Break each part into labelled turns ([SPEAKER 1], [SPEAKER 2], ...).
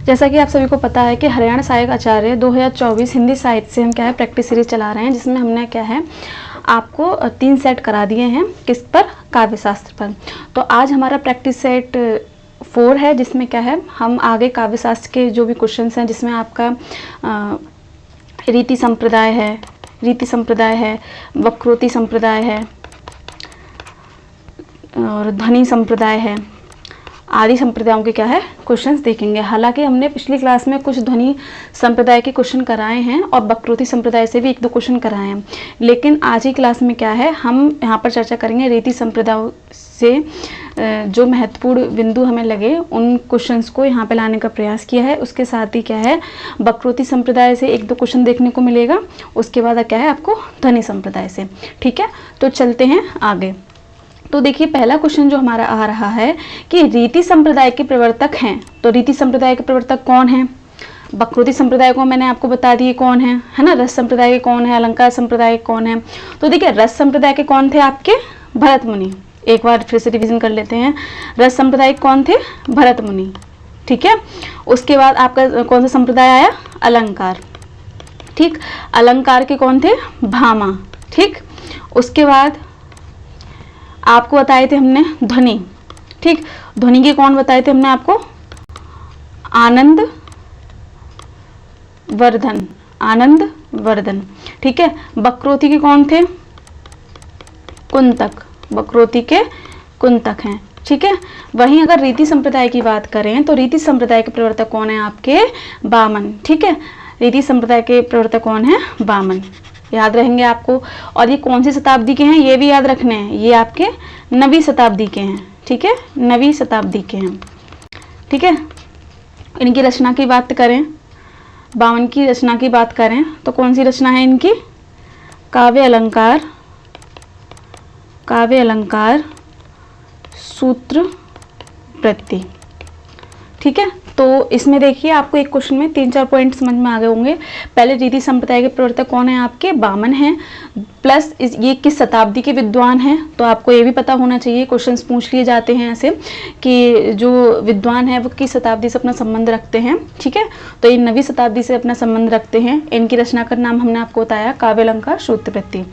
[SPEAKER 1] जैसा कि आप सभी को पता है कि हरियाणा सहायक आचार्य 2024 हिंदी साहित्य से हम क्या है प्रैक्टिस सीरीज चला रहे हैं, जिसमें हमने क्या है आपको 3 सेट करा दिए हैं। किस पर? काव्य शास्त्र पर। तो आज हमारा प्रैक्टिस सेट 4 है, जिसमें क्या है हम आगे काव्य शास्त्र के जो भी क्वेश्चंस हैं, जिसमें आपका रीति संप्रदाय है, वक्रोति संप्रदाय है और ध्वनि संप्रदाय है, आदि संप्रदायों के क्या है क्वेश्चंस देखेंगे। हालांकि हमने पिछली क्लास में कुछ ध्वनि संप्रदाय के क्वेश्चन कराए हैं और वक्रोति संप्रदाय से भी 1-2 क्वेश्चन कराए हैं, लेकिन आज की क्लास में क्या है हम यहाँ पर चर्चा करेंगे रीति संप्रदाय से जो महत्वपूर्ण बिंदु हमें लगे उन क्वेश्चंस को यहाँ पे लाने का प्रयास किया है। उसके साथ ही क्या है वक्रोति संप्रदाय से 1-2 क्वेश्चन देखने को मिलेगा। उसके बाद क्या है आपको ध्वनि संप्रदाय से। ठीक है, तो चलते हैं आगे। तो देखिए पहला क्वेश्चन जो हमारा आ रहा है कि रीति संप्रदाय के प्रवर्तक हैं। तो रीति संप्रदाय के प्रवर्तक कौन हैं? वक्रोति संप्रदाय को मैंने आपको बता दिए कौन है ना। रस संप्रदाय के कौन है? अलंकार संप्रदाय के कौन है? तो देखिए रस संप्रदाय के कौन थे आपके? भरत मुनि। एक बार फिर से रिवीजन कर लेते हैं। रस संप्रदाय कौन थे? भरत मुनि। ठीक है, उसके बाद आपका कौन सा संप्रदाय आया? अलंकार। ठीक, अलंकार के कौन थे? भामा। ठीक, उसके बाद आपको बताए थे हमने ध्वनि। ठीक, ध्वनि के कौन बताए थे हमने आपको? आनंद वर्धन। ठीक है, वक्रोति के कौन थे? कुंतक। वक्रोति के कुंतक हैं। ठीक है, वहीं अगर रीति संप्रदाय की बात करें तो रीति संप्रदाय के प्रवर्तक कौन है आपके? वामन। ठीक है, रीति संप्रदाय के प्रवर्तक कौन है? वामन। याद रहेंगे आपको। और ये कौन सी शताब्दी के हैं ये भी याद रखने हैं, ये आपके 9वीं शताब्दी के हैं। ठीक है, 9वीं शताब्दी के हैं। ठीक है, इनकी रचना की बात करें, वामन की रचना की बात करें तो कौन सी रचना है इनकी? काव्य अलंकार सूत्र वृत्ति। ठीक है, तो इसमें देखिए आपको एक क्वेश्चन में 3-4 पॉइंट समझ में आ गए होंगे। पहले रीति संप्रदाय के प्रवर्तक कौन है आपके? वामन हैं, प्लस ये किस शताब्दी के विद्वान हैं, तो आपको ये भी पता होना चाहिए। क्वेश्चंस पूछ लिए जाते हैं ऐसे कि जो विद्वान है वो किस शताब्दी से अपना संबंध रखते हैं। ठीक है, तो ये 9वीं शताब्दी से अपना संबंध रखते हैं। इनकी रचना का नाम हमने आपको बताया काव्य अलंकार सूत्र वृत्ति।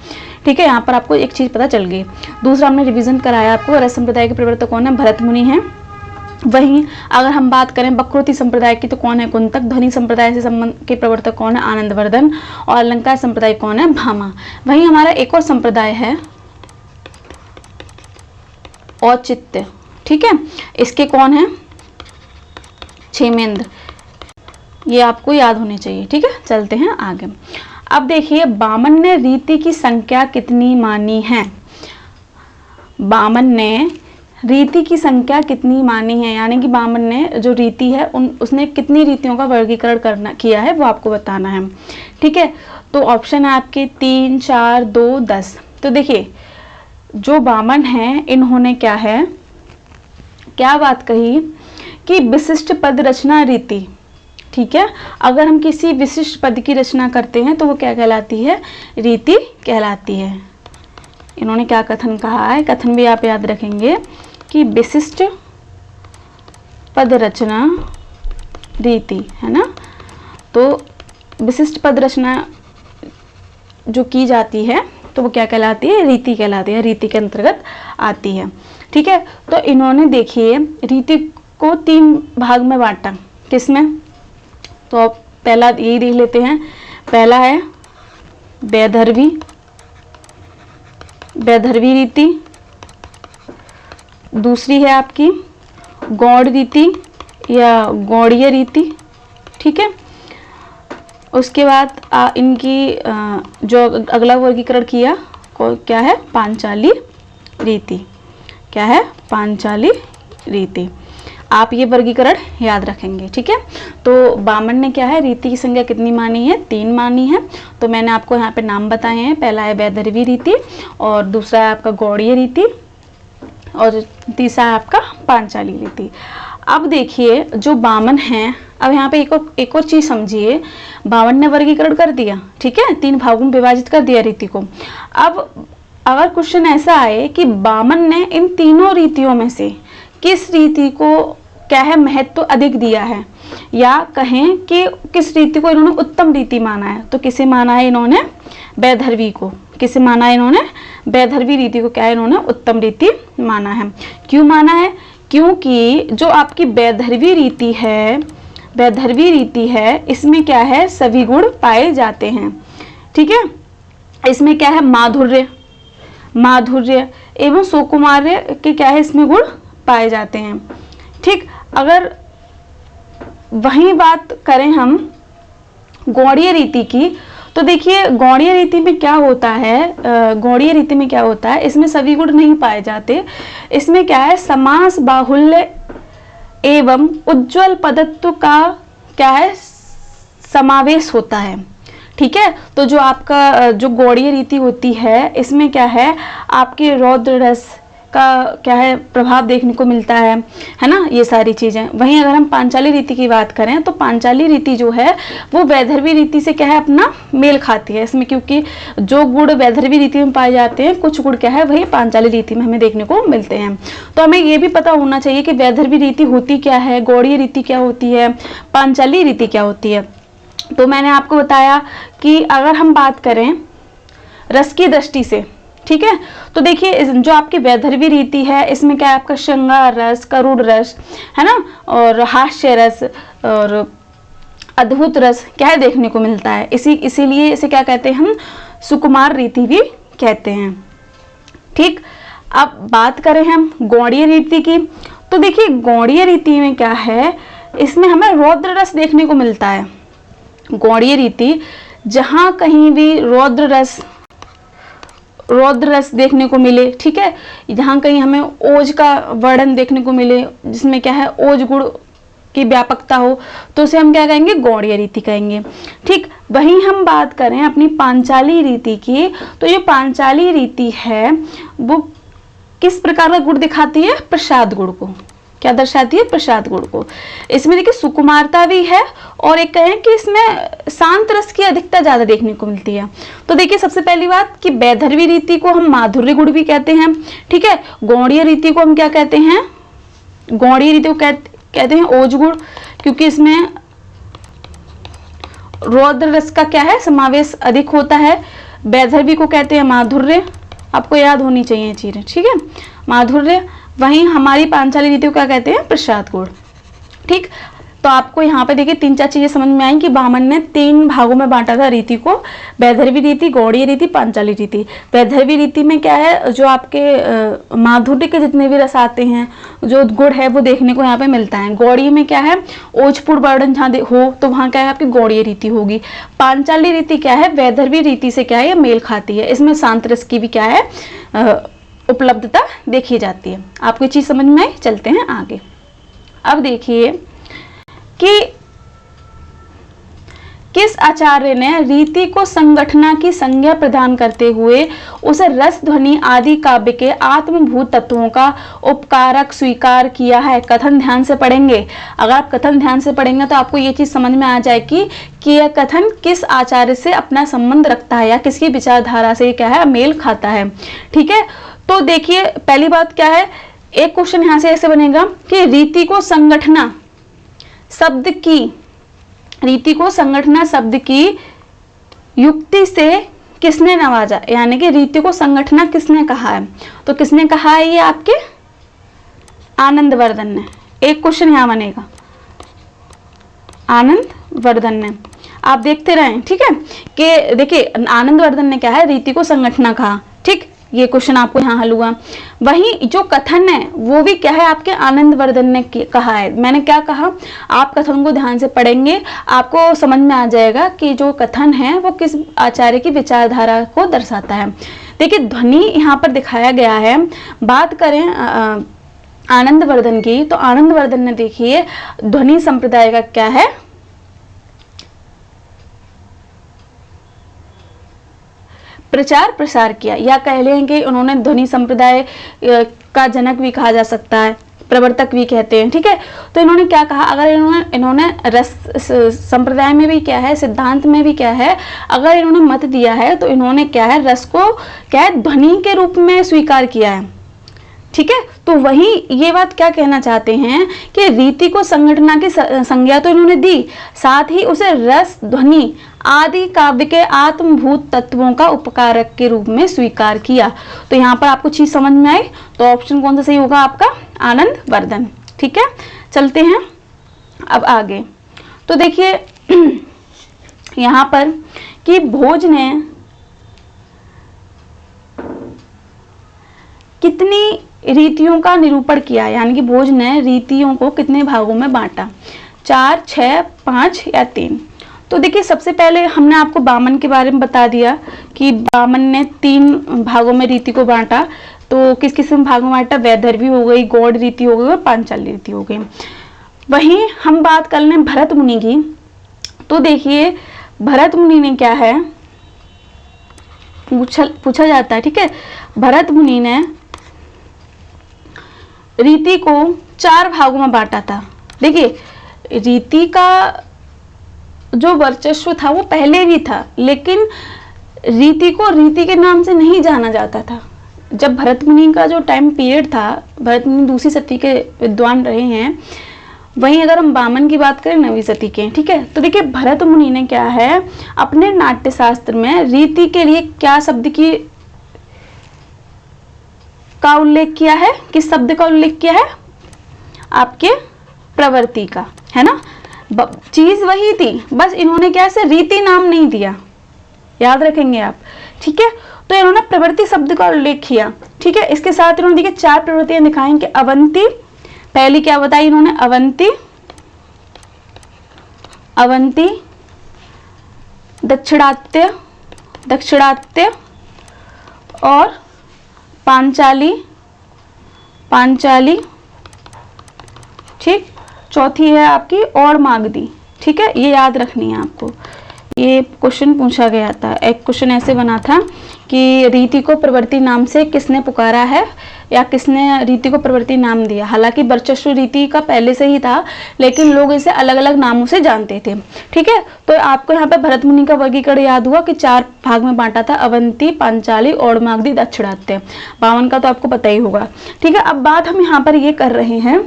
[SPEAKER 1] ठीक है, यहाँ पर आपको एक चीज़ पता चल गई। दूसरा हमने रिविजन कराया आपको रस संप्रदाय के प्रवर्तक कौन है? भरत मुनि हैं। वहीं अगर हम बात करें वक्रोति संप्रदाय की तो कौन है? कुंतक। ध्वनि संप्रदाय से संबंध के प्रवर्तक कौन है? आनंदवर्धन। और अलंकार संप्रदाय कौन है? भामा। वहीं हमारा एक और संप्रदाय है औचित्य। ठीक है, इसके कौन है? क्षेमेंद्र। ये आपको याद होने चाहिए। ठीक है, चलते हैं आगे। अब देखिए वामन ने रीति की संख्या कितनी मानी है? वामन ने रीति की संख्या कितनी मानी है, यानी कि वामन ने जो रीति है उसने कितनी रीतियों का वर्गीकरण किया है वो आपको बताना है। ठीक है, तो ऑप्शन है आपके 3, 4, 2, 10। तो देखिए जो वामन है इन्होंने क्या बात कही कि विशिष्ट पद रचना रीति। ठीक है, अगर हम किसी विशिष्ट पद की रचना करते हैं तो वो क्या कहलाती है? रीति कहलाती है। इन्होंने क्या कथन कहा है? कथन भी आप याद रखेंगे कि विशिष्ट पद रचना रीति है ना। तो विशिष्ट पद रचना जो की जाती है तो वो क्या कहलाती है? रीति कहलाती है, रीति के अंतर्गत आती है। ठीक है, तो इन्होंने देखिए रीति को 3 भाग में बांटा। किसमें? तो पहला यही देख लेते हैं। पहला है वैदर्भी रीति। दूसरी है आपकी गौड़ रीति या गौड़ीय रीति। ठीक है, उसके बाद इनकी जो अगला वर्गीकरण किया क्या है? पांचाली रीति। क्या है? पांचाली रीति। आप ये वर्गीकरण याद रखेंगे। ठीक है, तो वामन ने क्या है रीति की संख्या कितनी मानी है? 3 मानी है। तो मैंने आपको यहाँ पे नाम बताए हैं। पहला है वैदर्भी रीति और दूसरा है आपका गौड़ीय रीति और तीसरा है आपका पांचाली रीति। अब देखिए जो वामन है, अब यहाँ पे एक और चीज समझिए। वामन ने वर्गीकरण कर दिया। ठीक है, 3 भागों में विभाजित कर दिया रीति को। अब अगर क्वेश्चन ऐसा आए कि वामन ने इन तीनों रीतियों में से किस रीति को क्या है महत्व अधिक दिया है, या कहें कि किस रीति को इन्होंने उत्तम रीति माना है, तो किसे माना है इन्होंने, वैदर्भी को। किसे माना है इन्होंने, वैदर्भी रीति को क्या है इन्होंने उत्तम रीति माना है। क्यों माना है, क्योंकि जो आपकी वैदर्भी रीति है, वैदर्भी रीति है, इसमें क्या है सभी गुण पाए जाते हैं। ठीक है, इसमें क्या है माधुर्य, माधुर्य एवं सुकुमार्य के क्या है इसमें गुण पाए जाते हैं। ठीक, अगर वही बात करें हम गौड़ीय रीति की, तो देखिए गौड़ीय रीति में क्या होता है, गौड़ीय रीति में क्या होता है, इसमें सभी गुण नहीं पाए जाते। इसमें क्या है समास बाहुल्य एवं उज्ज्वल पदत्व का क्या है समावेश होता है। ठीक है, तो जो आपका जो गौड़ीय रीति होती है इसमें क्या है आपके रौद्र रस का क्या है प्रभाव देखने को मिलता है ना, ये सारी चीजें। वहीं अगर हम पांचाली रीति की बात करें तो पांचाली रीति जो है वो वैदर्भी रीति से क्या है अपना मेल खाती है इसमें, क्योंकि जो गुण वैदर्भी रीति में पाए जाते हैं कुछ गुण क्या है वही पांचाली रीति में हमें देखने को मिलते हैं। तो हमें ये भी पता होना चाहिए कि वैदर्भी रीति होती क्या है, गौड़ीय रीति क्या होती है, पांचाली रीति क्या होती है। तो मैंने आपको बताया कि अगर हम बात करें रस की दृष्टि से, ठीक है, तो देखिए जो आपकी वैदर्भी रीति है इसमें क्या है आपका श्रृंगार रस, करुण रस है ना, और हास्य रस और अद्भुत रस क्या है देखने को मिलता है। इसीलिए इसे क्या कहते हैं हम सुकुमार रीति भी कहते हैं। ठीक, अब बात करें हम गौड़ीय रीति की, तो देखिए गौड़ीय रीति में क्या है इसमें हमें रौद्र रस देखने को मिलता है। गौड़ीय रीति जहां कहीं भी रौद्र रस देखने को मिले, ठीक है, जहां कहीं हमें ओज का वर्णन देखने को मिले जिसमें क्या है ओज गुण की व्यापकता हो, तो उसे हम क्या कहेंगे गौड़ीय रीति कहेंगे। ठीक, वहीं हम बात करें अपनी पांचाली रीति की, तो ये पांचाली रीति है वो किस प्रकार का गुण दिखाती है, प्रसाद गुण को। क्या दर्शाती है, प्रसाद गुण को। इसमें देखिए सुकुमारता भी है और एक कहें कि इसमें शांत रस की अधिकता ज्यादा देखने को मिलती है। तो देखिए सबसे पहली बात कि वैदर्भी रीति को हम माधुर्य गुण भी कहते हैं। ठीक है, गौड़ीय रीति को हम क्या कहते हैं, गौड़ीय रीति को कहते हैं ओज गुण, क्योंकि इसमें रौद्र रस का क्या है समावेश अधिक होता है। वैदर्भी को कहते हैं माधुर्य, आपको याद होनी चाहिए चीजें, ठीक है, माधुर्य। वहीं हमारी पांचाली रीति को क्या कहते हैं, प्रसाद गुण। ठीक, तो आपको यहाँ पे देखिए 3-4 चीजें समझ में आई कि वामन ने 3 भागों में बांटा था रीति को, वैदर्भी रीति, गौड़ीय रीति, पांचाली रीति। वैदर्भी रीति में क्या है जो आपके माधुर्य के जितने भी रस आते हैं, जो गुण है वो देखने को यहाँ पे मिलता है। गौड़ीय में क्या है ओजपूर्ण वर्णन जहाँ हो तो वहाँ क्या है आपकी गौड़ीय रीति होगी। पांचाली रीति क्या है वैदर्भी रीति से क्या है मेल खाती है, इसमें शांत रस की भी क्या है उपलब्धता देखी जाती है। आपको चीज समझ में आई, चलते हैं आगे। अब देखिए कि किस आचार्य ने रीति को संगठना की संज्ञा प्रदान करते हुए उसे रस, ध्वनि आदि काव्य के आत्मभूत तत्वों का उपकारक स्वीकार किया है। कथन ध्यान से पढ़ेंगे, अगर आप कथन ध्यान से पढ़ेंगे तो आपको ये चीज समझ में आ जाएगी कि यह कथन किस आचार्य से अपना संबंध रखता है या किसकी विचारधारा से क्या है मेल खाता है। ठीक है, तो देखिए पहली बात क्या है, एक क्वेश्चन यहां से ऐसे बनेगा कि रीति को संगठना शब्द की, रीति को संगठना शब्द की युक्ति से किसने नवाजा, यानी कि रीति को संगठना किसने कहा है, तो किसने कहा है ये आपके आनंदवर्धन ने। एक क्वेश्चन यहां बनेगा आनंदवर्धन ने, आप देखते रहें। ठीक है, कि देखिए आनंदवर्धन ने क्या है रीति को संगठना कहा। ठीक, ये क्वेश्चन आपको यहाँ हल हुआ। वहीं जो कथन है वो भी क्या है आपके आनंदवर्धन ने कहा है। मैंने क्या कहा, आप कथन को ध्यान से पढ़ेंगे आपको समझ में आ जाएगा कि जो कथन है वो किस आचार्य की विचारधारा को दर्शाता है। देखिए ध्वनि यहाँ पर दिखाया गया है। बात करें आनंदवर्धन की, तो आनंदवर्धन ने देखिए ध्वनि संप्रदाय का क्या है प्रचार प्रसार किया, या कह लें कि उन्होंने ध्वनि संप्रदाय का जनक भी कहा जा सकता है, प्रवर्तक भी कहते हैं। ठीक है, तो इन्होंने क्या कहा, अगर इन्होंने रस संप्रदाय में भी क्या है, सिद्धांत में भी क्या है, अगर इन्होंने मत दिया है तो इन्होंने क्या है रस को क्या है ध्वनि के रूप में स्वीकार किया है। ठीक है। तो वही ये बात क्या कहना चाहते हैं कि रीति को संगठना की संज्ञा तो इन्होंने दी, साथ ही उसे रस, ध्वनि आदि काव्य के आत्मभूत तत्वों का उपकारक के रूप में स्वीकार किया। तो यहाँ पर आपको चीज समझ में आई, तो ऑप्शन कौन सा सही होगा आपका? आनंद वर्धन। ठीक है, चलते हैं अब आगे। तो देखिए यहाँ पर कि भोज ने कितनी रीतियों का निरूपण किया, यानी कि भोज ने रीतियों को कितने भागों में बांटा? 4, 6, 5 या 3? तो देखिए सबसे पहले हमने आपको बामन के बारे में बता दिया कि बामन ने 3 भागों में रीति को बांटा। तो किस किस भागों में बांटा? वैदर्भी हो गई, गौड़ रीति हो गई और पांचाली रीति हो गई। वहीं हम बात कर लें भरत मुनि की, तो देखिए भरत मुनि ने क्या है, पूछा जाता है, ठीक है। भरत मुनि ने रीति को 4 भागों में बांटा था। देखिए रीति का जो वर्चस्व था वो पहले भी था, लेकिन रीति को रीति के नाम से नहीं जाना जाता था। जब भरत मुनि का जो टाइम पीरियड था, भरत मुनि दूसरी सदी के विद्वान रहे हैं। वहीं अगर हम वामन की बात करें 9वीं सदी के, ठीक है। तो देखिए भरत मुनि ने क्या है, अपने नाट्य शास्त्र में रीति के लिए क्या शब्द का उल्लेख किया है? किस शब्द का उल्लेख किया है? आपके प्रवृत्ति का, है ना। चीज वही थी, बस इन्होंने क्या है, रीति नाम नहीं दिया, याद रखेंगे आप, ठीक है। तो इन्होंने प्रवृत्ति शब्द का उल्लेख किया, ठीक है। इसके साथ इन्होंने देखिए 4 प्रवृत्तियां दिखाई कि अवंती, पहली क्या बताई इन्होंने? अवंती, दक्षिणात्य और पांचाली, ठीक। चौथी है आपकी और मागधी, ठीक है। ये याद रखनी है आपको, ये क्वेश्चन पूछा गया था। एक क्वेश्चन ऐसे बना था कि रीति को प्रवृत्ति नाम से किसने पुकारा है, या किसने रीति को प्रवृत्ति नाम दिया। हालांकि वर्चस्व रीति का पहले से ही था, लेकिन लोग इसे अलग अलग नामों से जानते थे, ठीक है। तो आपको यहाँ पे भरत मुनि का वर्गीकरण याद हुआ कि 4 भाग में बांटा था, अवंती, पांचाली, और मागधी, दक्षिणात्य। बामन का तो आपको पता ही होगा, ठीक है। अब बात हम यहाँ पर ये कर रहे हैं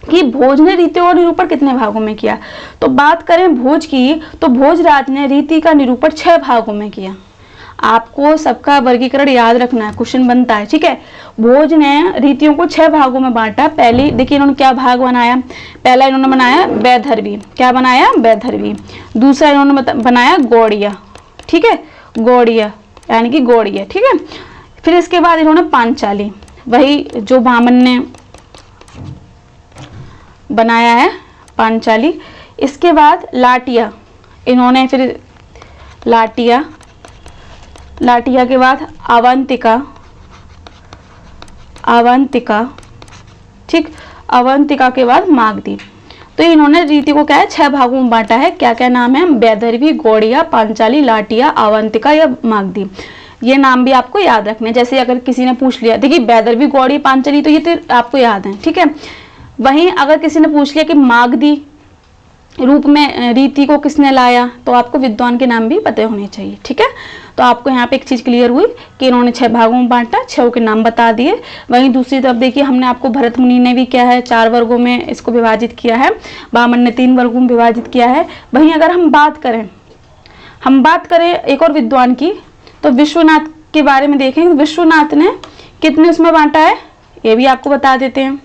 [SPEAKER 1] कि भोज ने रीति और निरूपण कितने भागों में किया। तो बात करें भोज की, तो भोजराज ने रीति का निरूपण 6 भागों में किया। आपको सबका वर्गीकरण याद रखना है, क्वेश्चन बनता है, ठीक है। भोज ने रीतियों को 6 भागों में बांटा। पहली देखिए इन्होंने क्या भाग बनाया, पहला इन्होंने बनाया वैदर्भी, क्या बनाया? वैदर्भी। दूसरा इन्होंने बनाया गौड़िया, ठीक है, गौड़िया यानी कि गौड़िया, ठीक है। फिर इसके बाद इन्होंने पांचाली, वही जो वामन ने बनाया है, पांचाली। इसके बाद लाटिया, इन्होंने फिर लाटिया के बाद अवंतिका, ठीक। अवंतिका के बाद मागधी। तो इन्होंने रीति को क्या है, 6 भागों में बांटा है। क्या क्या नाम है? वैदर्भी, गौड़िया, पांचाली, लाटिया, अवंतिका या मागधी। ये नाम भी आपको याद रखने। जैसे अगर किसी ने पूछ लिया, देखिए वैदर्भी, गौड़ी, पांचाली, तो ये तो आपको याद है, ठीक है। वहीं अगर किसी ने पूछ लिया कि मागधी रूप में रीति को किसने लाया, तो आपको विद्वान के नाम भी पते होने चाहिए, ठीक है। तो आपको यहाँ पे एक चीज क्लियर हुई कि इन्होंने 6 भागों में बांटा, 6 के नाम बता दिए। वहीं दूसरी तरफ देखिए हमने आपको भरत मुनि ने भी क्या है, 4 वर्गों में इसको विभाजित किया है, वामन ने 3 वर्गों में विभाजित किया है। वहीं अगर हम बात करें एक और विद्वान की, तो विश्वनाथ के बारे में देखें। विश्वनाथ ने कितने उसमें बांटा है, ये भी आपको बता देते हैं,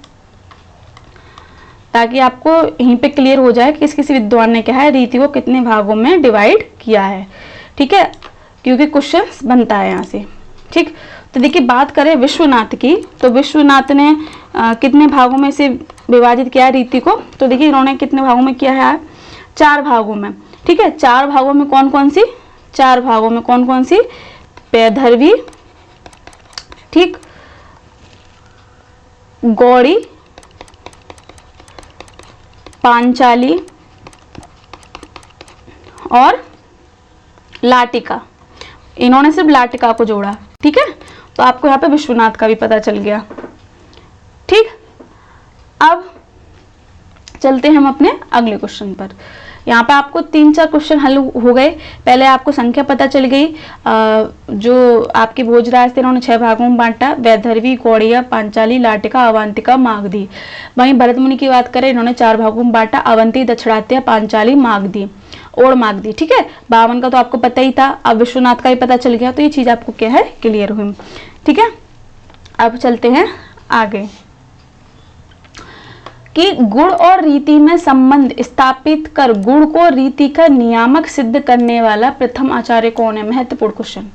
[SPEAKER 1] ताकि आपको यहीं पे क्लियर हो जाए कि किस विद्वान ने क्या है, रीति को कितने भागों में डिवाइड किया है, ठीक है, क्योंकि क्वेश्चन बनता है यहाँ से, ठीक। तो देखिए बात करें विश्वनाथ की, तो विश्वनाथ ने कितने भागों में से विभाजित किया है रीति को, तो देखिए इन्होंने कितने भागों में किया है, 4 भागों में, ठीक है। 4 भागों में कौन कौन सी? 4 भागों में कौन कौन सी? वैदर्भी, ठीक, गौड़ी, पांचाली और लाटिका। इन्होंने सिर्फ लाटिका को जोड़ा, ठीक है। तो आपको यहाँ पे विश्वनाथ का भी पता चल गया, ठीक। अब चलते हैं हम अपने अगले क्वेश्चन पर। यहाँ पे आपको 3-4 क्वेश्चन हल हो गए। पहले आपको संख्या पता चल गई। जो आपके भोजराज थे उन्होंने 6 भागों में बांटा, वैदर्भी, गौड़िया, पांचाली, लाटिका, अवंतिका, मागधी। वहीं भरत मुनि की बात करें, इन्होंने 4 भागों में बांटा, अवंती, दक्षिणात्य, पांचाली, मागधी और मागधी। ठीक है, 52 का तो आपको पता ही था, अब विश्वनाथ का ही पता चल गया, तो ये चीज आपको क्या है, क्लियर हुई। ठीक है, अब चलते हैं आगे कि गुण और रीति में संबंध स्थापित कर गुण को रीति का नियामक सिद्ध करने वाला प्रथम आचार्य कौन है? महत्वपूर्ण क्वेश्चन।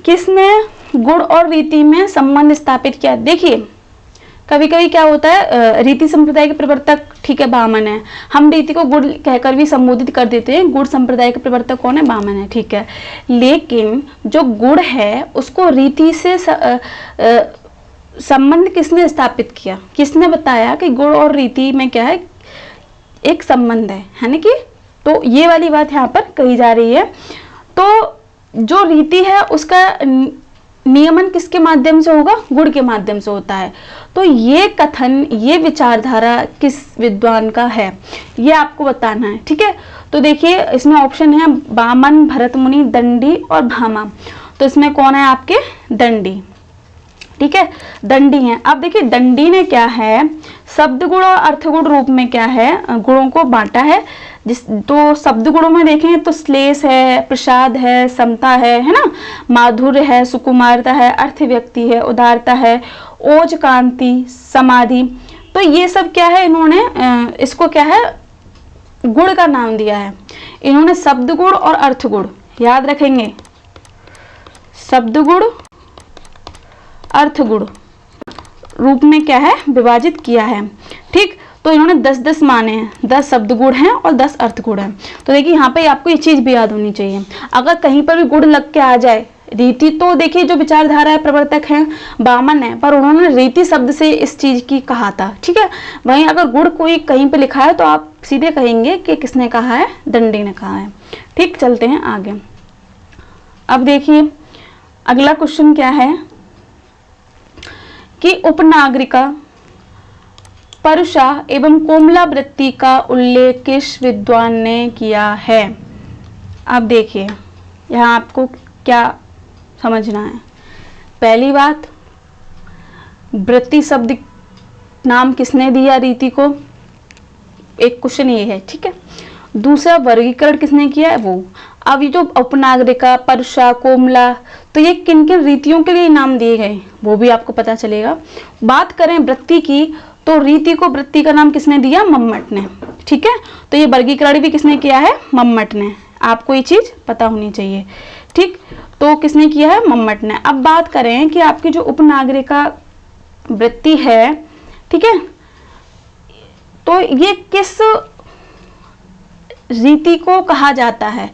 [SPEAKER 1] किसने गुण और रीति में संबंध स्थापित किया? देखिए, कभी कभी क्या होता है, रीति संप्रदाय के प्रवर्तक ठीक है वामन है, हम रीति को गुण कहकर भी संबोधित कर देते हैं। गुण संप्रदाय के प्रवर्तक कौन है? वामन है, ठीक है। लेकिन जो गुण है उसको रीति से संबंध किसने स्थापित किया? किसने बताया कि गुण और रीति में क्या है, एक संबंध है ना कि? तो ये वाली बात यहाँ पर कही जा रही है। तो जो रीति है उसका नियमन किसके माध्यम से होगा? गुण के माध्यम से होता है। तो ये कथन, ये विचारधारा किस विद्वान का है, ये आपको बताना है। ठीक है, तो देखिए इसमें ऑप्शन है वामन, भरत मुनि, दंडी और भामा। तो इसमें कौन है आपके? दंडी। ठीक है, दंडी है। अब देखिए दंडी ने क्या है, शब्द गुण और अर्थ गुण रूप में क्या है, गुणों को बांटा है। तो शब्द गुणों में देखें तो श्लेष है, प्रसाद है, समता है ना, माधुर्य है, सुकुमारता है, अर्थ व्यक्ति है, उदारता है, ओज, कांति, समाधि। तो ये सब क्या है, इन्होंने इसको क्या है, गुण का नाम दिया है। इन्होंने शब्द गुण और अर्थ गुण, याद रखेंगे, शब्द गुण अर्थ गुण रूप में क्या है, विभाजित किया है। ठीक, तो इन्होंने 10-10 माने हैं, 10 शब्द गुण हैं और 10 अर्थ गुण हैं। तो देखिए यहाँ पे आपको ये चीज भी याद होनी चाहिए, अगर कहीं पर भी गुण लग के आ जाए, रीति तो देखिए जो विचारधारा है प्रवर्तक है वामन है, पर उन्होंने रीति शब्द से इस चीज की कहा था। ठीक है, वहीं अगर गुण कोई कहीं पे लिखा है तो आप सीधे कहेंगे कि किसने कहा है, दंडी ने कहा है। ठीक, चलते हैं आगे। अब देखिए अगला क्वेश्चन क्या है कि उपनागरिका, परुषा एवं कोमला वृत्ति का उल्लेख किस विद्वान ने किया है? अब देखिए यहाँ आपको क्या समझना है। पहली बात, वृत्ति शब्द नाम किसने दिया रीति को, एक क्वेश्चन ये है। ठीक है, दूसरा वर्गीकरण किसने किया है, वो। अब ये जो उपनागरिका, परुषा, कोमला, तो ये किन किन रीतियों के लिए नाम दिए गए वो भी आपको पता चलेगा। बात करें वृत्ति की, तो रीति को वृत्ति का नाम किसने दिया, मम्मट ने। ठीक है, तो ये वर्गीकरण भी किसने किया है, मम्मट ने। आपको ये चीज पता होनी चाहिए। ठीक, तो किसने किया है, मम्मट ने। अब बात करें कि आपकी जो उपनागरिका वृत्ति है, ठीक है, तो ये किस रीति को कहा जाता है?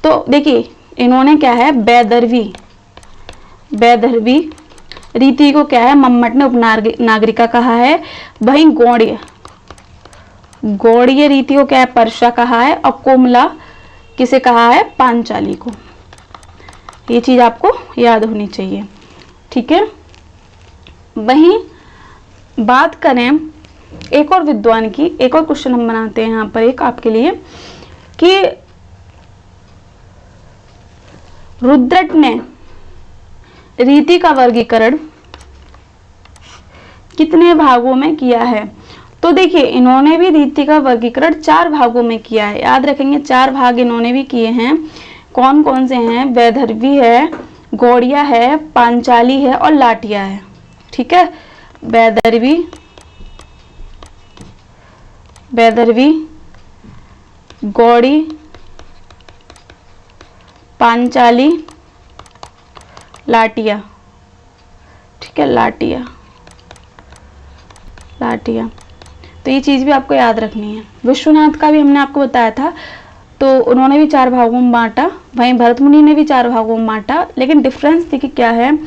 [SPEAKER 1] तो देखिए इन्होंने क्या है, वैदर्भी रीति को क्या है, मम्मट ने उपनागरिका कहा है। वहीं गौड़ीय रीति को क्या है, पर्षा कहा है। और कोमला किसे कहा है, पांचाली को। ये चीज आपको याद होनी चाहिए। ठीक है, वहीं बात करें एक और विद्वान की, एक और क्वेश्चन हम बनाते हैं यहाँ पर एक आपके लिए कि रुद्रट ने रीति का वर्गीकरण कितने भागों में किया है? तो देखिए इन्होंने भी रीति का वर्गीकरण 4 भागों में किया है। याद रखेंगे 4 भाग इन्होंने भी किए हैं। कौन कौन से हैं? वैदर्भी है, गौड़िया है, पांचाली है और लाटिया है। ठीक है, वैदर्भी, गौड़ी, पांचाली, लाटिया। ठीक है, लाटिया। तो ये चीज भी आपको याद रखनी है। विश्वनाथ का भी हमने आपको बताया था, तो उन्होंने भी 4 भागों में बांटा। वहीं भरत मुनि ने भी 4 भागों में बांटा, लेकिन डिफरेंस देखिए क्या है,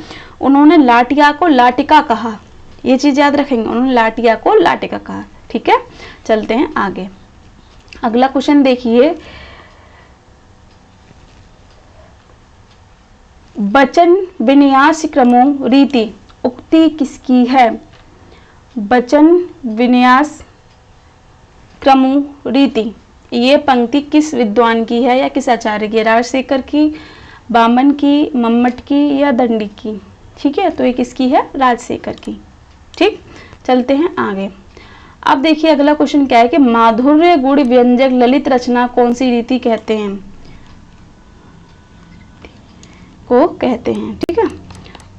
[SPEAKER 1] उन्होंने लाटिया को लाटिका कहा। ये चीज याद रखेंगे, उन्होंने लाटिया को लाटिका कहा। ठीक है, चलते हैं आगे। अगला क्वेश्चन देखिए, वचन विन्यास क्रमों रीति उक्ति किसकी है? वचन विन्यास क्रमु रीति, ये पंक्ति किस विद्वान की है या किस आचार्य की है? राजशेखर की, बामन की, मम्मट की या दंडी की? ठीक है, तो ये किसकी है? राजशेखर की। ठीक, चलते हैं आगे। अब देखिए अगला क्वेश्चन क्या है कि माधुर्य गुण व्यंजक ललित रचना कौन सी रीति कहते हैं को कहते हैं। ठीक है,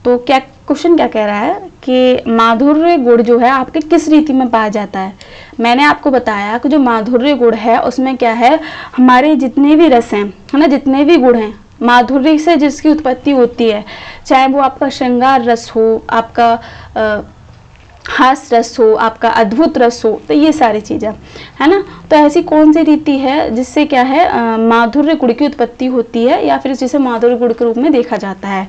[SPEAKER 1] तो क्या क्वेश्चन क्या कह रहा है कि माधुर्य गुण जो है आपके किस रीति में पाया जाता है। मैंने आपको बताया कि जो माधुर्य गुण है उसमें क्या है, हमारे जितने भी रस हैं, है ना, जितने भी गुण हैं, माधुर्य से जिसकी उत्पत्ति होती है, चाहे वो आपका श्रृंगार रस हो, आपका हास रस हो, आपका अद्भुत रस हो, तो ये सारी चीज़ें, है ना। तो ऐसी कौन सी रीति है जिससे क्या है माधुर्य गुण की उत्पत्ति होती है या फिर जिसे माधुर्य गुण के रूप में देखा जाता है।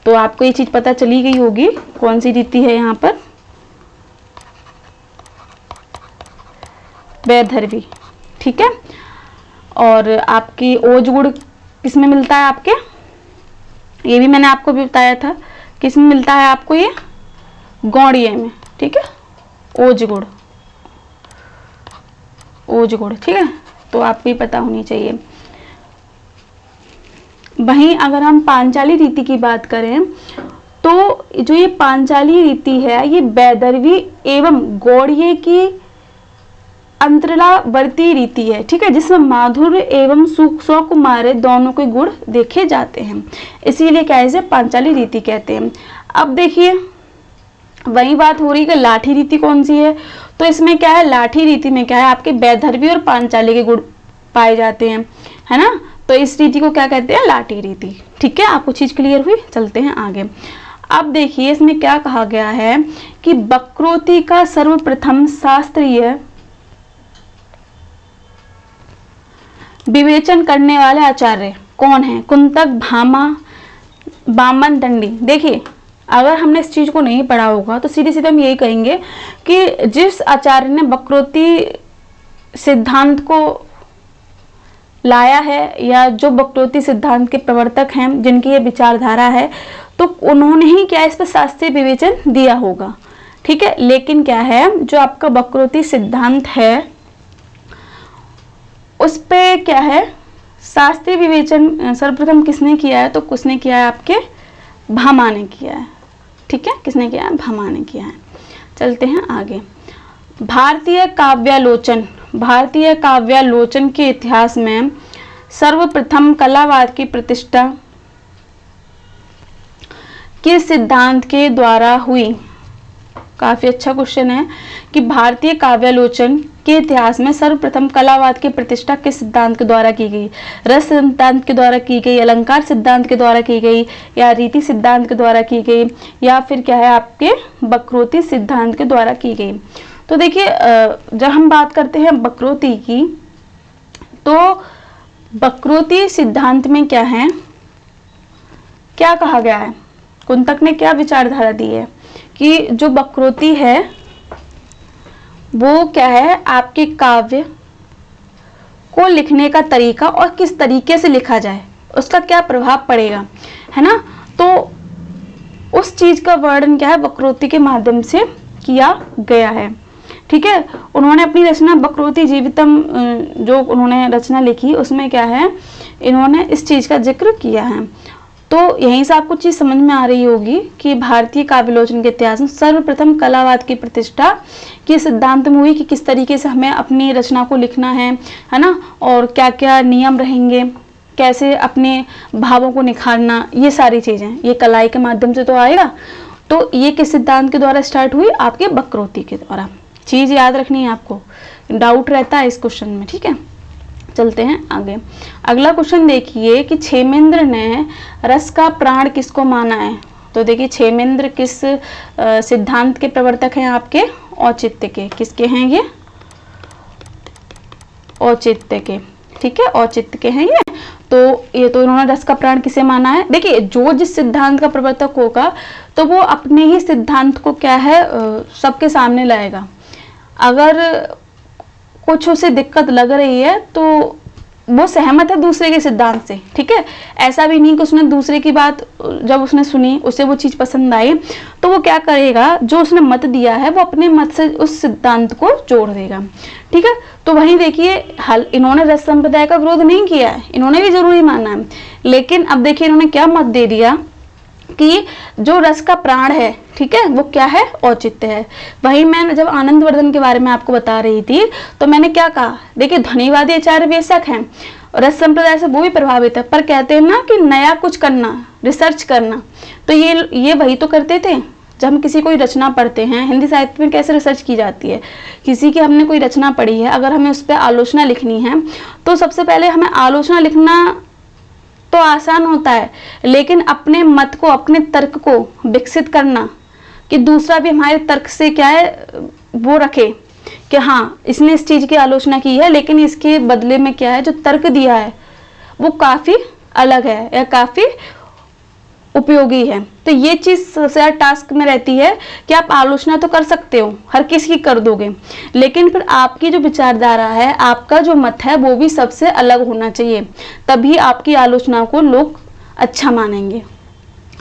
[SPEAKER 1] तो आपको ये चीज़ पता चली गई होगी कौन सी रीति है यहाँ पर, वैदर्भी। ठीक है, और आपकी ओज गुण किस में मिलता है आपके, ये भी मैंने आपको भी बताया था, किस में मिलता है आपको ये, गौड़ीय में। ठीक है, ओज गुण, ओज गुण। ठीक है, तो आपको ये पता होनी चाहिए। वहीं अगर हम पांचाली रीति की बात करें तो जो ये पांचाली रीति है ये वैदर्भी एवं गौड़ीय की अंतरलावर्ती रीति है। ठीक है, जिसमें माधुर्य एवं सुकुमार दोनों के गुण देखे जाते हैं, इसीलिए क्या इसे पांचाली रीति कहते हैं। अब देखिए वही बात हो रही है कि लाठी रीति कौन सी है, तो इसमें क्या है, लाठी रीति में क्या है आपके वैदर्भी और पांचाली के गुण पाए जाते हैं, है ना। तो इस रीति को क्या कहते हैं, लाठी रीति। ठीक है, आपको चीज क्लियर हुई। चलते हैं आगे। अब देखिए इसमें क्या कहा गया है कि वक्रोक्ति का सर्वप्रथम शास्त्रीय विवेचन करने वाले आचार्य कौन है? कुंतक, भामा, बामन, दंडी। देखिए अगर हमने इस चीज को नहीं पढ़ा होगा तो सीधे सीधे हम यही कहेंगे कि जिस आचार्य ने वक्रोक्ति सिद्धांत को लाया है या जो वक्रोक्ति सिद्धांत के प्रवर्तक हैं, जिनकी ये विचारधारा है, तो उन्होंने ही क्या इस पर शास्त्रीय विवेचन दिया होगा। ठीक है, लेकिन क्या है जो आपका वक्रोक्ति सिद्धांत है उस पे क्या है शास्त्रीय विवेचन सर्वप्रथम किसने किया है, तो किसने किया है आपके भामा ने किया है। ठीक है, किसने किया है, भामा ने किया है। चलते हैं आगे। भारतीय काव्यालोचन, भारतीय काव्यालोचन के इतिहास में सर्वप्रथम कलावाद की प्रतिष्ठा किस सिद्धांत के द्वारा हुई? काफी अच्छा क्वेश्चन है कि भारतीय काव्यालोचन के इतिहास में सर्वप्रथम कलावाद की प्रतिष्ठा किस सिद्धांत के द्वारा की गई? रस सिद्धांत के द्वारा की गई, अलंकार सिद्धांत के द्वारा की गई, या रीति सिद्धांत के द्वारा की गई, या फिर क्या है आपके वक्रोक्ति सिद्धांत के द्वारा की गई? तो देखिए जब हम बात करते हैं वक्रोक्ति की, तो वक्रोक्ति सिद्धांत में क्या है, क्या कहा गया है, कुंतक ने क्या विचारधारा दी है कि जो वक्रोक्ति है वो क्या है आपके काव्य को लिखने का तरीका और किस तरीके से लिखा जाए उसका क्या प्रभाव पड़ेगा, है ना। तो उस चीज का वर्णन क्या है वक्रोक्ति के माध्यम से किया गया है। ठीक है, उन्होंने अपनी रचना वक्रोक्ति जीवितम जो उन्होंने रचना लिखी उसमें क्या है इन्होंने इस चीज का जिक्र किया है। तो यहीं से आपको चीज समझ में आ रही होगी कि भारतीय काव्यालोचन के इतिहास में सर्वप्रथम कलावाद की प्रतिष्ठा के सिद्धांत में हुई कि किस तरीके से हमें अपनी रचना को लिखना है ना, और क्या क्या नियम रहेंगे, कैसे अपने भावों को निखारना, ये सारी चीजें ये कलाई के माध्यम से तो आएगा। तो ये किस सिद्धांत के द्वारा स्टार्ट हुई? आपके वक्रोक्ति के द्वारा। चीज याद रखनी है आपको, डाउट रहता है इस क्वेश्चन में। ठीक है, चलते हैं आगे। अगला क्वेश्चन देखिए कि क्षेमेंद्र ने रस का प्राण किसको माना है? तो देखिए क्षेमेंद्र किस सिद्धांत के प्रवर्तक हैं? आपके औचित्य के। किसके हैं ये? औचित्य के। ठीक है, औचित्य के हैं ये। तो इन्होंने रस का प्राण किसे माना है? देखिए जो जिस सिद्धांत का प्रवर्तक होगा तो वो अपने ही सिद्धांत को क्या है सबके सामने लाएगा। अगर कुछ उसे दिक्कत लग रही है तो वो सहमत है दूसरे के सिद्धांत से, ठीक है। ऐसा भी नहीं कि उसने दूसरे की बात जब उसने सुनी, उसे वो चीज पसंद आई, तो वो क्या करेगा, जो उसने मत दिया है वो अपने मत से उस सिद्धांत को जोड़ देगा, ठीक है। तो वहीं देखिए, हल इन्होंने रस संप्रदाय का विरोध नहीं किया है, इन्होंने भी जरूरी माना है, लेकिन अब देखिए इन्होंने क्या मत दे दिया कि जो रस का प्राण है, ठीक है, वो क्या है, औचित्य है। वहीं मैं जब आनंदवर्धन के बारे में आपको बता रही थी तो मैंने क्या कहा, देखिए ध्वनिवादी आचार्य बेशक हैं, रस संप्रदाय से वो भी प्रभावित है, पर कहते हैं ना कि नया कुछ करना, रिसर्च करना, तो ये वही तो करते थे। जब हम किसी कोई रचना पढ़ते हैं, हिंदी साहित्य में कैसे रिसर्च की जाती है, किसी की हमने कोई रचना पढ़ी है, अगर हमें उस पर आलोचना लिखनी है तो सबसे पहले हमें आलोचना लिखना तो आसान होता है, लेकिन अपने मत को, अपने तर्क को विकसित करना कि दूसरा भी हमारे तर्क से क्या है वो रखे कि हाँ इसने इस चीज की आलोचना की है, लेकिन इसके बदले में क्या है जो तर्क दिया है वो काफी अलग है या काफी उपयोगी है। तो ये चीज सबसे ज्यादा टास्क में रहती है कि आप आलोचना तो कर सकते हो, हर किसी की कर दोगे, लेकिन फिर आपकी जो विचारधारा है, आपका जो मत है वो भी सबसे अलग होना चाहिए, तभी आपकी आलोचना को लोग अच्छा मानेंगे।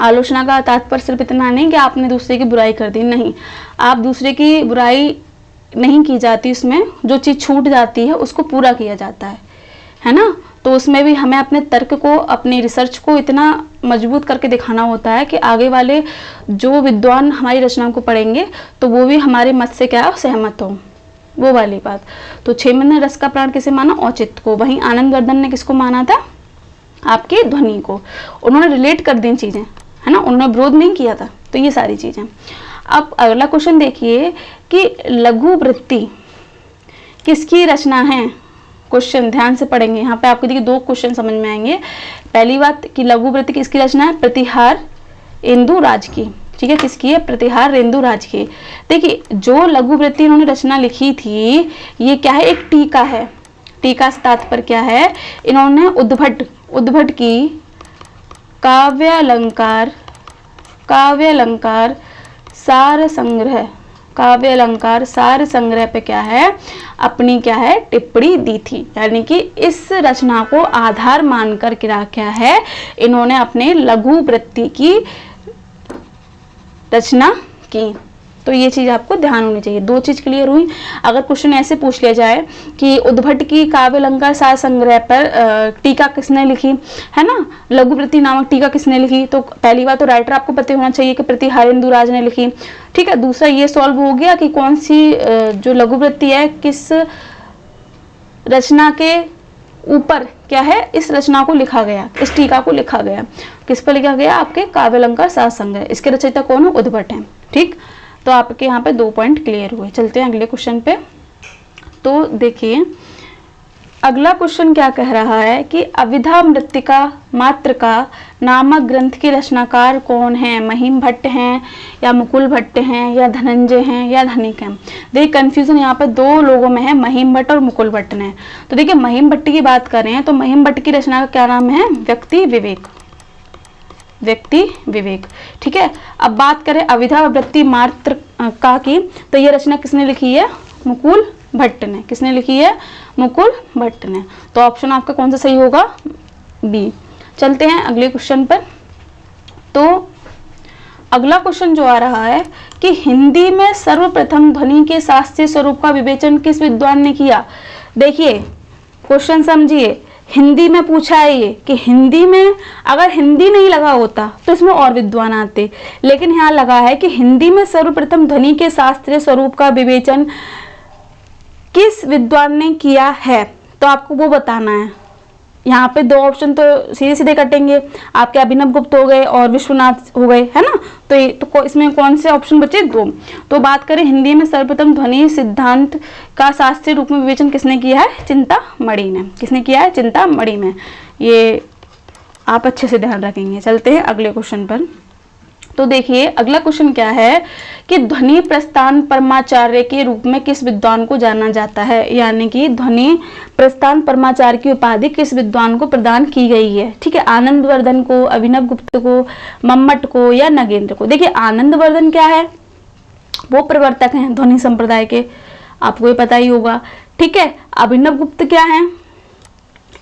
[SPEAKER 1] आलोचना का तात्पर्य सिर्फ इतना नहीं कि आपने दूसरे की बुराई कर दी, नहीं, आप दूसरे की बुराई नहीं की जाती, उसमें जो चीज छूट जाती है उसको पूरा किया जाता है ना। तो उसमें भी हमें अपने तर्क को, अपनी रिसर्च को इतना मजबूत करके दिखाना होता है कि आगे वाले जो विद्वान हमारी रचना को पढ़ेंगे तो वो भी हमारे मत से क्या सहमत हो, वो वाली बात। तो छेमन ने रस का प्राण किसे माना, औचित्य को। वहीं आनंदवर्धन ने किसको माना था, आपकी ध्वनि को। उन्होंने रिलेट कर दी चीजें, है ना, उन्होंने विरोध नहीं किया था। तो ये सारी चीजें। अब अगला क्वेश्चन देखिए कि लघु वृत्ति किसकी रचना है। क्वेश्चन ध्यान से पढ़ेंगे, यहाँ पे आपको देखिए दो क्वेश्चन समझ में आएंगे। पहली बात कि लघु वृत्ति किसकी रचना है, प्रतिहार इंदुराज की, ठीक है, किसकी है, प्रतिहार इंदुराज की। देखिए जो लघु वृत्ति इन्होंने रचना लिखी थी ये क्या है, एक टीका है। टीका से तात्पर्य क्या है, इन्होंने उद्भट की काव्य अलंकार सार संग्रह, काव्य अलंकार सार संग्रह पे क्या है, अपनी क्या है टिप्पणी दी थी। यानी कि इस रचना को आधार मानकर क्या है, इन्होंने अपने लघु वृत्ति की रचना की। तो ये चीज आपको ध्यान होनी चाहिए। दो चीज क्लियर हुई। अगर क्वेश्चन ऐसे पूछ लिया जाए कि उद्भट की काव्य अलंकार सार संग्रह पर टीका किसने लिखी, है ना, लघु वृत्ति नामक टीका किसने लिखी, तो पहली बात तो राइटर आपको पता होना चाहिए कि प्रतिहार इंदुराज ने लिखी, ठीक है। दूसरा ये सॉल्व हो गया कि कौन सी जो लघु वृत्ति है किस रचना के ऊपर क्या है इस रचना को लिखा गया, इस टीका को लिखा गया, किस पर लिखा गया, आपके काव्य अलंकार सार संग्रह। इसके रचयिता कौन है, उद्भट है, ठीक। तो आपके यहाँ पे 2 पॉइंट क्लियर हुए। चलते हैं अगले क्वेश्चन पे। तो देखिए अगला क्वेश्चन क्या कह रहा है कि अविधा मृत्तिका मातृका नामक ग्रंथ के रचनाकार कौन है, महिम भट्ट हैं या मुकुल भट्ट हैं या धनंजय हैं या धनिक हैं। देखिए कंफ्यूजन यहाँ पे 2 लोगों में है, महिम भट्ट और मुकुल भट्ट ने। तो देखिए महिम भट्ट की बात कर रहे हैं तो महिम भट्ट की रचना का क्या नाम है, व्यक्ति विवेक, ठीक है। अब बात करें अविधा वृत्ति मातृका की, तो ये रचना किसने लिखी है, मुकुल भट्ट ने। किसने लिखी है, मुकुल भट्ट ने। तो ऑप्शन आपका कौन सा सही होगा, बी। चलते हैं अगले क्वेश्चन पर। तो अगला क्वेश्चन जो आ रहा है कि हिंदी में सर्वप्रथम ध्वनि के शास्त्रीय स्वरूप का विवेचन किस विद्वान ने किया। देखिए क्वेश्चन समझिए, हिंदी में पूछा है ये कि हिंदी में अगर हिंदी नहीं लगा होता तो इसमें और विद्वान आते, लेकिन यहाँ लगा है कि हिंदी में सर्वप्रथम ध्वनि के शास्त्रीय स्वरूप का विवेचन किस विद्वान ने किया है, तो आपको वो बताना है। यहाँ पे 2 ऑप्शन तो सीधे सीधे कटेंगे, आपके अभिनव गुप्त हो गए और विश्वनाथ हो गए, है ना। तो इसमें कौन से ऑप्शन बचे, 2। तो बात करें हिंदी में सर्वप्रथम ध्वनि सिद्धांत का शास्त्रीय रूप में विवेचन किसने किया है, चिंतामणि ने। किसने किया है, चिंतामणि में। ये आप अच्छे से ध्यान रखेंगे। चलते हैं अगले क्वेश्चन पर। तो देखिए अगला क्वेश्चन क्या है कि ध्वनि प्रस्थान परमाचार्य के रूप में किस विद्वान को जाना जाता है, यानी कि ध्वनि प्रस्थान परमाचार्य की उपाधि किस विद्वान को प्रदान की गई है, ठीक है। आनंदवर्धन को, अभिनव गुप्त को, मम्मट को या नगेंद्र को। देखिए आनंदवर्धन क्या है, वो प्रवर्तक हैं ध्वनि संप्रदाय के, आपको ये पता ही होगा, ठीक है। अभिनव गुप्त क्या है,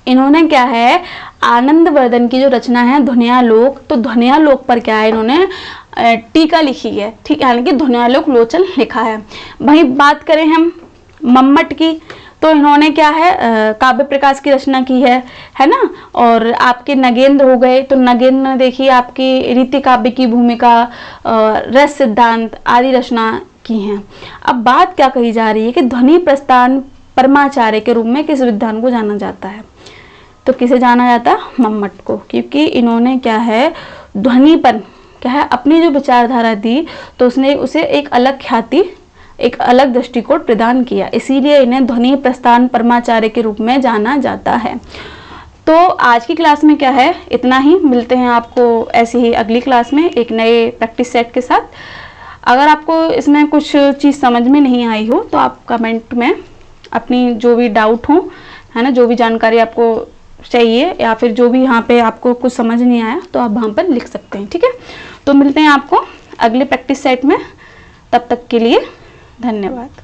[SPEAKER 1] इन्होंने क्या है, आनंदवर्धन की जो रचना है ध्वन्यालोक, तो ध्वन्यालोक पर क्या है, इन्होंने टीका लिखी है, ठीक है, यानी कि ध्वन्यालोक लोचन लिखा है। वहीं बात करें हम मम्मट की, तो इन्होंने क्या है, काव्य प्रकाश की रचना की है ना। और आपके नगेंद्र हो गए, तो नगेंद्र देखिए आपकी रीति काव्य की भूमिका, रस सिद्धांत आदि रचना की हैं। अब बात क्या कही जा रही है कि ध्वनि प्रस्थान परमाचार्य के रूप में किस विद्वान को जाना जाता है, तो किसे जाना जाता है, मम्मट को, क्योंकि इन्होंने क्या है, ध्वनि पर क्या है, अपनी जो विचारधारा दी, तो उसने उसे एक अलग ख्याति, एक अलग दृष्टिकोण प्रदान किया, इसीलिए इन्हें ध्वनि प्रस्थान परमाचार्य के रूप में जाना जाता है। तो आज की क्लास में क्या है, इतना ही। मिलते हैं आपको ऐसे ही अगली क्लास में एक नए प्रैक्टिस सेट के साथ। अगर आपको इसमें कुछ चीज़ समझ में नहीं आई हो तो आप कमेंट में अपनी जो भी डाउट हो, है ना, जो भी जानकारी आपको चाहिए या फिर जो भी यहाँ पे आपको कुछ समझ नहीं आया तो आप वहाँ पर लिख सकते हैं, ठीक है। तो मिलते हैं आपको अगले प्रैक्टिस सेट में, तब तक के लिए धन्यवाद।